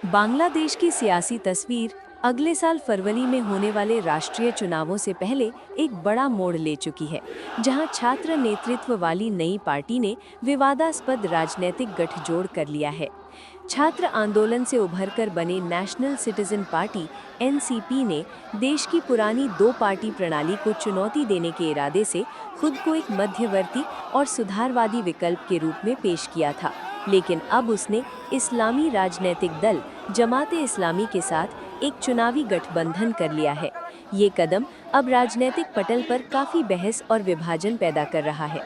बांग्लादेश की सियासी तस्वीर अगले साल फरवरी में होने वाले राष्ट्रीय चुनावों से पहले एक बड़ा मोड़ ले चुकी है, जहां छात्र नेतृत्व वाली नई पार्टी ने विवादास्पद राजनीतिक गठजोड़ कर लिया है। छात्र आंदोलन से उभरकर बने नेशनल सिटीजन पार्टी (एनसीपी) ने देश की पुरानी दो पार्टी प्रणाली को चुनौती देने के इरादे से खुद को एक मध्यवर्ती और सुधारवादी विकल्प के रूप में पेश किया था, लेकिन अब उसने इस्लामी राजनीतिक दल जमाते इस्लामी के साथ एक चुनावी गठबंधन कर लिया है। ये कदम अब राजनीतिक पटल पर काफी बहस और विभाजन पैदा कर रहा है।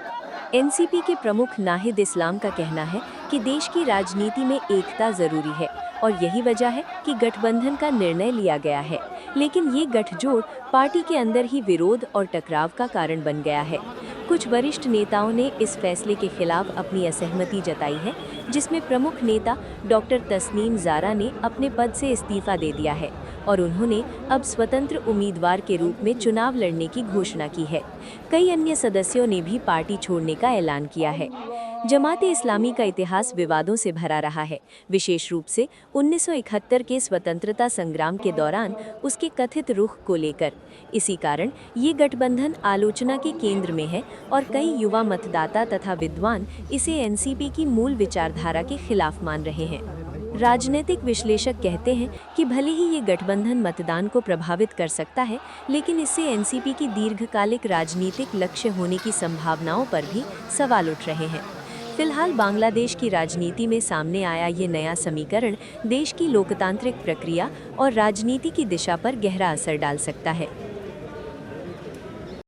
एनसीपी के प्रमुख नाहिद इस्लाम का कहना है कि देश की राजनीति में एकता जरूरी है और यही वजह है कि गठबंधन का निर्णय लिया गया है, लेकिन ये गठजोड़ पार्टी के अंदर ही विरोध और टकराव का कारण बन गया है। कुछ वरिष्ठ नेताओं ने इस फैसले के खिलाफ अपनी असहमति जताई है, जिसमें प्रमुख नेता डॉक्टर तस्नीम ज़ारा ने अपने पद से इस्तीफा दे दिया है और उन्होंने अब स्वतंत्र उम्मीदवार के रूप में चुनाव लड़ने की घोषणा की है। कई अन्य सदस्यों ने भी पार्टी छोड़ने का ऐलान किया है। जमाते इस्लामी का इतिहास विवादों से भरा रहा है, विशेष रूप से 1971 के स्वतंत्रता संग्राम के दौरान उसके कथित रुख को लेकर। इसी कारण ये गठबंधन आलोचना के केंद्र में है और कई युवा मतदाता तथा विद्वान इसे एनसीपी की मूल विचारधारा के खिलाफ मान रहे हैं। राजनीतिक विश्लेषक कहते हैं कि भले ही ये गठबंधन मतदान को प्रभावित कर सकता है, लेकिन इससे एनसीपी की दीर्घकालिक राजनीतिक लक्ष्य होने की संभावनाओं पर भी सवाल उठ रहे हैं। फिलहाल बांग्लादेश की राजनीति में सामने आया ये नया समीकरण देश की लोकतांत्रिक प्रक्रिया और राजनीति की दिशा पर गहरा असर डाल सकता है।